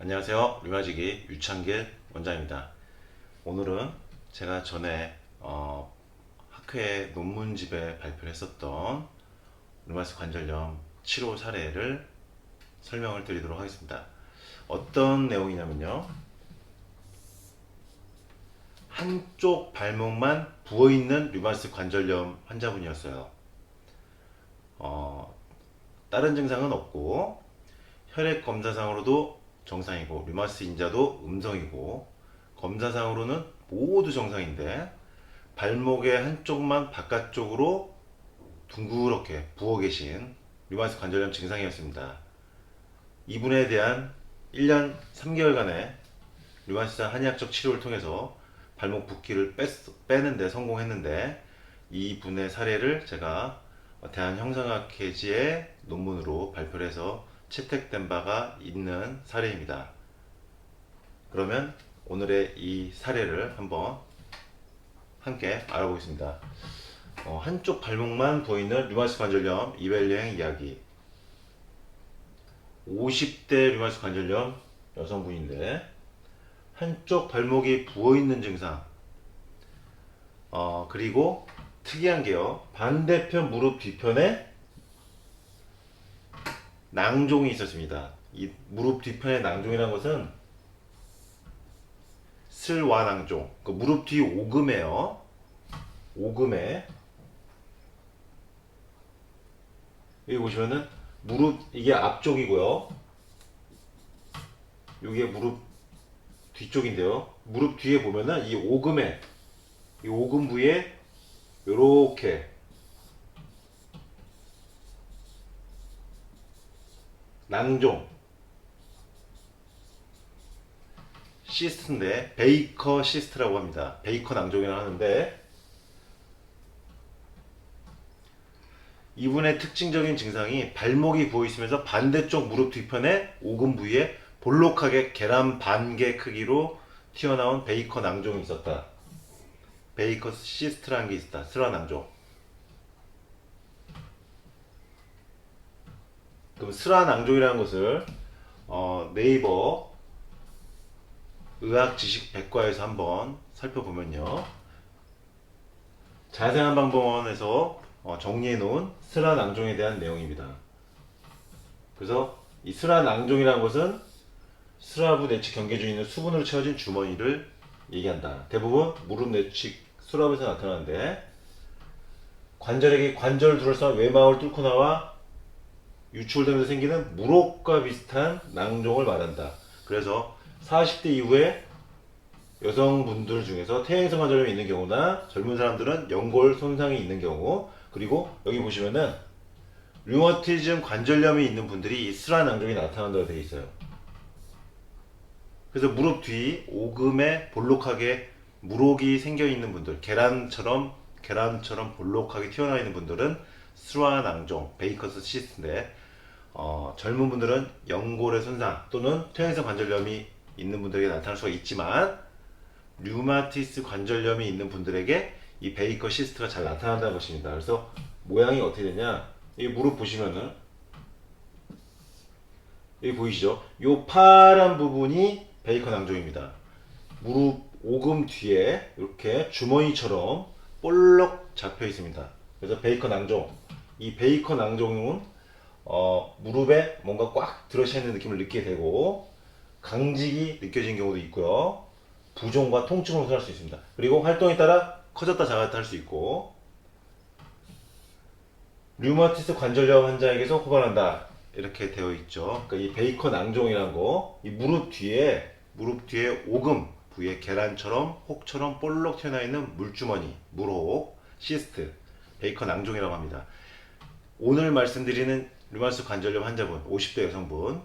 안녕하세요. 류마지기 유창길 원장입니다. 오늘은 제가 전에 학회 논문집에 발표를 했었던 류마티스 관절염 치료 사례를 설명을 드리도록 하겠습니다. 어떤 내용이냐면요. 한쪽 발목만 부어있는 류마티스 관절염 환자분이었어요. 다른 증상은 없고 혈액 검사상으로도 정상이고 류마티스 인자도 음성이고 검사상으로는 모두 정상인데 발목의 한쪽만 바깥쪽으로 둥그렇게 부어 계신 류마티스 관절염 증상이었습니다. 이분에 대한 1년 3개월간의 류마티스 한의학적 치료를 통해서 발목 붓기를 빼는데 성공했는데 이분의 사례를 제가 대한형상학회지의 논문으로 발표를 해서 채택된 바가 있는 사례입니다. 그러면 오늘의 이 사례를 한번 함께 알아보겠습니다. 한쪽 발목만 보이는 류마티스 관절염 이벨여행 이야기. 50대 류마티스 관절염 여성분인데 한쪽 발목이 부어있는 증상, 그리고 특이한 게요, 반대편 무릎 뒤편에 낭종이 있었습니다. 이 무릎 뒤편의 낭종이라는 것은 슬와낭종, 그 무릎 뒤 오금에요. 오금에 여기 보시면은 무릎, 이게 앞쪽이고요. 이게 무릎 뒤쪽인데요. 무릎 뒤에 보면은 이 오금에, 이 오금 부위에 요렇게 낭종, 시스트인데 베이커 시스트라고 합니다. 베이커 낭종이라고 하는데 이분의 특징적인 증상이 발목이 부어 있으면서 반대쪽 무릎 뒤편에 오금 부위에 볼록하게 계란 반개 크기로 튀어나온 베이커 낭종이 있었다. 베이커 시스트라는 게 있다. 슬화 낭종. 그럼 슬화 낭종이라는 것을 네이버 의학 지식 백과에서 한번 살펴보면요. 자생한방법원에서 정리해 놓은 슬화 낭종에 대한 내용입니다. 그래서 이 슬화 낭종이라는 것은 슬화부 내측 경계주에 있는 수분으로 채워진 주머니를 얘기한다. 대부분 무릎 내측 슬화부에서 나타나는데 관절에게 관절 둘러싼 외막을 뚫고 나와 유출되면서 생기는 물혹과 비슷한 낭종을 말한다. 그래서 40대 이후에 여성분들 중에서 퇴행성 관절염이 있는 경우나 젊은 사람들은 연골 손상이 있는 경우, 그리고 여기 보시면은 류머티즘 관절염이 있는 분들이 이 슬화 낭종이 나타난다고 되어 있어요. 그래서 무릎 뒤 오금에 볼록하게 물혹이 생겨 있는 분들, 계란처럼 볼록하게 튀어나와 있는 분들은 슬화 낭종, 베이커스 시스트인데 젊은 분들은 연골의 손상 또는 퇴행성 관절염이 있는 분들에게 나타날 수가 있지만 류마티스 관절염이 있는 분들에게 이 베이커 시스트가 잘 나타난다는 것입니다. 그래서 모양이 어떻게 되냐, 이 무릎 보시면은 여기 보이시죠? 이 파란 부분이 베이커 낭종입니다. 무릎 오금 뒤에 이렇게 주머니처럼 볼록 잡혀 있습니다. 그래서 베이커 낭종. 이 베이커 낭종은 무릎에 뭔가 꽉 들어차 있는 느낌을 느끼게 되고 강직이 느껴지는 경우도 있고요. 부종과 통증으로 호소할 수 있습니다. 그리고 활동에 따라 커졌다 작았다 할 수 있고 류마티스 관절염 환자에게서 호발한다 이렇게 되어 있죠. 그러니까 이 베이커 낭종이라는 거, 이 무릎 뒤에 오금 부위에 계란처럼 혹처럼 볼록 튀어나와 있는 물주머니, 물혹, 시스트, 베이커 낭종이라고 합니다. 오늘 말씀드리는 류마티스 관절염 환자분, 50대 여성분,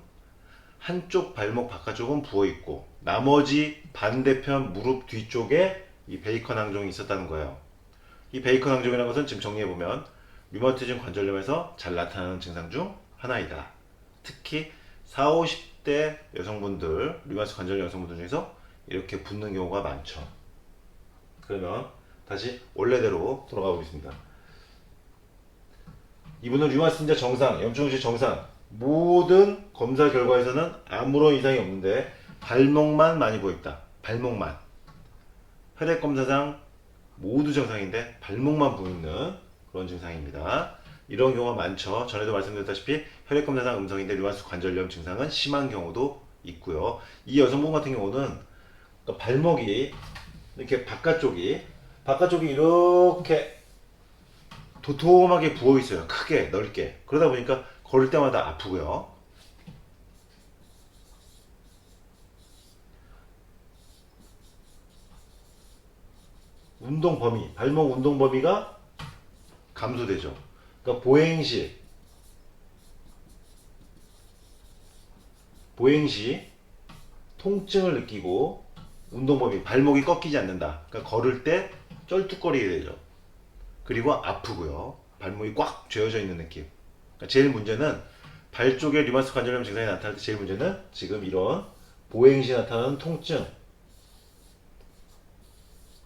한쪽 발목 바깥쪽은 부어있고 나머지 반대편 무릎 뒤쪽에 이 베이커 낭종이 있었다는 거예요. 이 베이커 낭종이라는 것은 지금 정리해보면 류마티즘 관절염에서 잘 나타나는 증상 중 하나이다. 특히 40, 50대 여성분들, 류마티스 관절염 여성분들 중에서 이렇게 붓는 경우가 많죠. 그러면 다시 원래대로 돌아가 보겠습니다. 이분은 류마티스 인자 정상, 염증 증시 정상, 모든 검사 결과에서는 아무런 이상이 없는데 발목만 많이 보였다. 발목만. 혈액 검사상 모두 정상인데 발목만 보이는 그런 증상입니다. 이런 경우가 많죠. 전에도 말씀드렸다시피 혈액 검사상 음성인데 류마티스 관절염 증상은 심한 경우도 있고요. 이 여성분 같은 경우는 그러니까 발목이 이렇게 바깥쪽이 이렇게 도톰하게 부어 있어요. 크게 넓게. 그러다 보니까 걸을 때마다 아프고요. 운동 범위, 발목 운동 범위가 감소되죠. 그러니까 보행시 통증을 느끼고 운동 범위, 발목이 꺾이지 않는다. 그러니까 걸을 때 쩔뚝거리게 되죠. 그리고 아프고요. 발목이 꽉 쥐어져 있는 느낌. 그러니까 제일 문제는 발 쪽에 류마티스 관절염 증상이 나타날 때 제일 문제는 지금 이런 보행시 나타나는 통증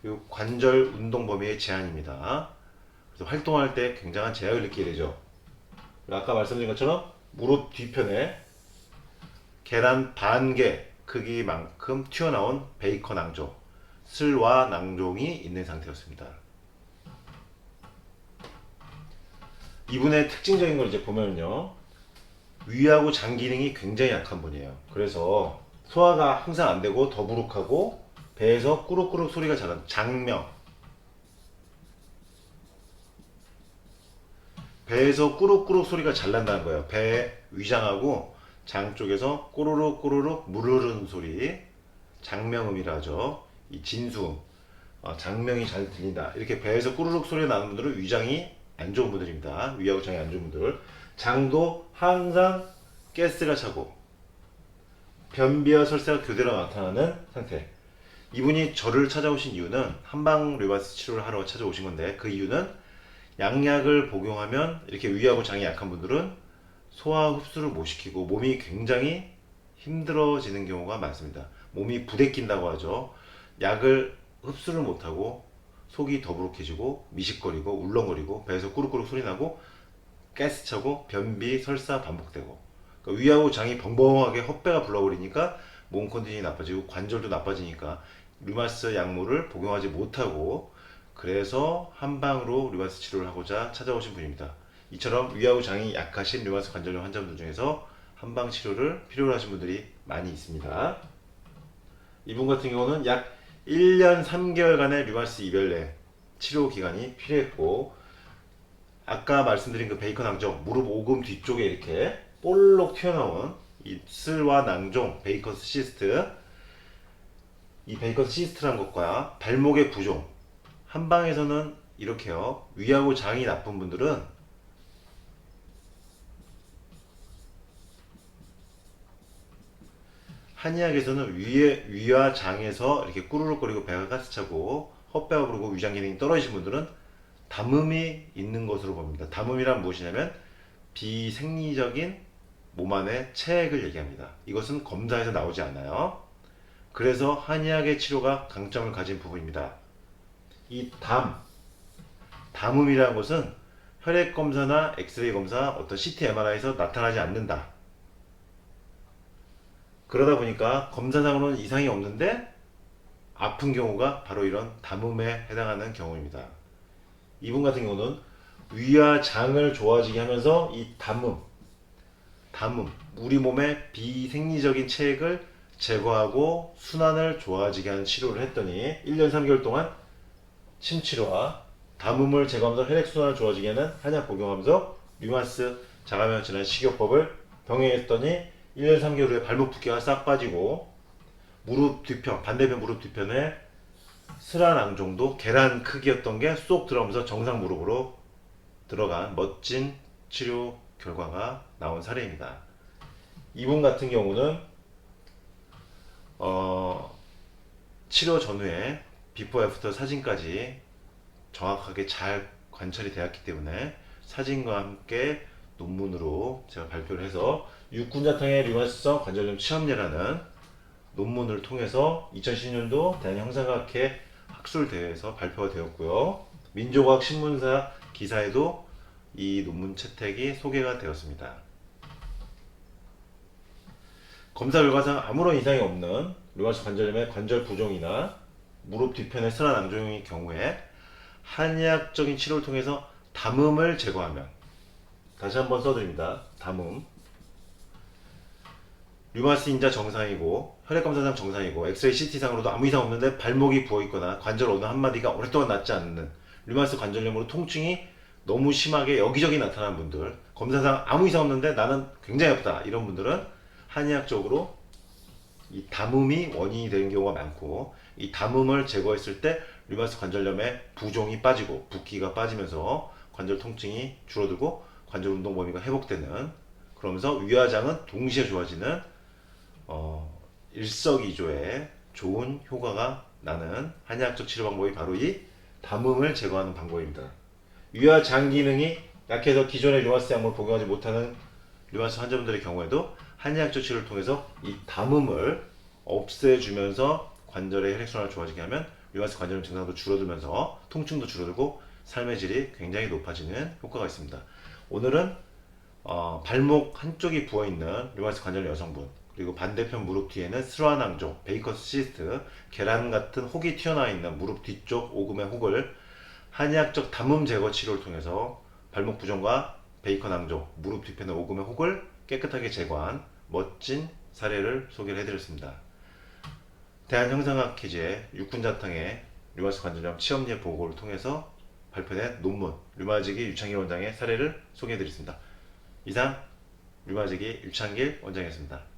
그리고 관절 운동 범위의 제한입니다. 그래서 활동할 때 굉장한 제약을 느끼게 되죠. 아까 말씀드린 것처럼 무릎 뒤편에 계란 반 개 크기만큼 튀어나온 베이컨 낭종, 슬와 낭종이 있는 상태였습니다. 이분의 특징적인 걸 이제 보면요. 위하고 장 기능이 굉장히 약한 분이에요. 그래서 소화가 항상 안 되고 더부룩하고 배에서 꾸룩꾸룩 소리가 자란 장명. 배에서 꾸룩꾸룩 소리가 잘 난다는 거예요. 배 위장하고 장 쪽에서 꼬르륵 꼬르륵 물 흐르는 소리. 장명음이라 하죠. 이 진수음. 장명이 잘 들린다. 이렇게 배에서 꾸르륵 소리가 나는 분들은 위장이 안 좋은 분들입니다. 위하고 장이 안 좋은 분들. 장도 항상 가스가 차고 변비와 설사가 교대로 나타나는 상태. 이분이 저를 찾아오신 이유는 한방 류마티스 치료를 하러 찾아오신 건데 그 이유는 양약을 복용하면 이렇게 위하고 장이 약한 분들은 소화 흡수를 못 시키고 몸이 굉장히 힘들어지는 경우가 많습니다. 몸이 부대낀다고 하죠. 약을 흡수를 못하고 속이 더부룩해지고 미식거리고 울렁거리고 배에서 꾸룩꾸룩 소리 나고 가스 차고 변비 설사 반복되고 그러니까 위하고 장이 벙벙하게 헛배가 불러버리니까 몸 컨디션이 나빠지고 관절도 나빠지니까 류마티스 약물을 복용하지 못하고 그래서 한방으로 류마티스 치료를 하고자 찾아오신 분입니다. 이처럼 위하고 장이 약하신 류마티스 관절염 환자분들 중에서 한방 치료를 필요로 하신 분들이 많이 있습니다. 이분 같은 경우는 약 1년 3개월간의 류마티스 이별내 치료 기간이 필요했고 아까 말씀드린 그 베이컨 낭종 무릎 오금 뒤쪽에 이렇게 볼록 튀어나온 이 슬와 낭종 베이컨스 시스트 이 베이컨스 시스트란 것과 발목의 부종 한방에서는 이렇게요. 위하고 장이 나쁜 분들은 한의학에서는 위와 장에서 이렇게 꾸르륵거리고 배가 가스차고 헛배가 부르고 위장 기능이 떨어지신 분들은 담음이 있는 것으로 봅니다. 담음이란 무엇이냐면 비생리적인 몸 안의 체액을 얘기합니다. 이것은 검사에서 나오지 않아요. 그래서 한의학의 치료가 강점을 가진 부분입니다. 이 담음이라는 것은 혈액 검사나 엑스레이 검사, 어떤 CT, MRI에서 나타나지 않는다. 그러다 보니까 검사상으로는 이상이 없는데 아픈 경우가 바로 이런 담음에 해당하는 경우입니다. 이분 같은 경우는 위와 장을 좋아지게 하면서 이 담음, 우리 몸의 비생리적인 체액을 제거하고 순환을 좋아지게 하는 치료를 했더니 1년 3개월 동안 침치료와 담음을 제거하면서 혈액순환을 좋아지게 하는 한약 복용하면서 류마티스 자가면 질환 식이요법을 병행했더니 1년 3개월 후에 발목 붓기가 싹 빠지고 무릎 뒤편, 반대편 무릎 뒤편에 슬한 앙종도 계란 크기였던 게 쏙 들어가면서 정상 무릎으로 들어간 멋진 치료 결과가 나온 사례입니다. 이분 같은 경우는 치료 전후에 비포 애프터 사진까지 정확하게 잘 관찰이 되었기 때문에 사진과 함께 논문으로 제가 발표를 해서 육군자탕의 류마티스성 관절염 치험례라는 논문을 통해서 2010년도 대한형상학회 학술대회에서 발표가 되었고요. 민족학 신문사 기사에도 이 논문 채택이 소개가 되었습니다. 검사 결과상 아무런 이상이 없는 류마티스 관절염의 관절 부종이나 무릎 뒤편의 슬한 낭종의 경우에 한의학적인 치료를 통해서 담음을 제거하면, 다시 한번 써드립니다. 담음. 류마티스 인자 정상이고 혈액검사상 정상이고 엑스레이 CT상으로도 아무 이상 없는데 발목이 부어있거나 관절 어느 한마디가 오랫동안 낫지 않는 류마티스 관절염으로 통증이 너무 심하게 여기저기 나타나는 분들, 검사상 아무 이상 없는데 나는 굉장히 아프다 이런 분들은 한의학적으로 이 담음이 원인이 되는 경우가 많고, 이 담음을 제거했을 때 류마티스 관절염의 부종이 빠지고 붓기가 빠지면서 관절 통증이 줄어들고 관절 운동 범위가 회복되는, 그러면서 위화장은 동시에 좋아지는 일석이조의 좋은 효과가 나는 한의학적 치료 방법이 바로 이 담음을 제거하는 방법입니다. 위화장 기능이 약해서 기존의 류마티스 약물 복용하지 못하는 류마티스 환자분들의 경우에도 한의학적 치료를 통해서 이 담음을 없애주면서 관절의 혈액순환을 좋아지게 하면 류마티스 관절염 증상도 줄어들면서 통증도 줄어들고 삶의 질이 굉장히 높아지는 효과가 있습니다. 오늘은 발목 한쪽이 부어있는 류마티스 관절염 여성분, 그리고 반대편 무릎 뒤에는 스루아낭종, 베이커스 시스트, 계란 같은 혹이 튀어나와 있는 무릎 뒤쪽 오금의 혹을 한의학적 담음 제거 치료를 통해서 발목 부종과 베이컨 낭종, 무릎 뒤편의 오금의 혹을 깨끗하게 제거한 멋진 사례를 소개를 해드렸습니다. 대한형상학 퀴즈의 육군자탕의 류마티스 관절염 치험예 보고를 통해서 발표된 논문, 류마지기 유창길 원장의 사례를 소개해드렸습니다. 이상 류마지기 유창길 원장이었습니다.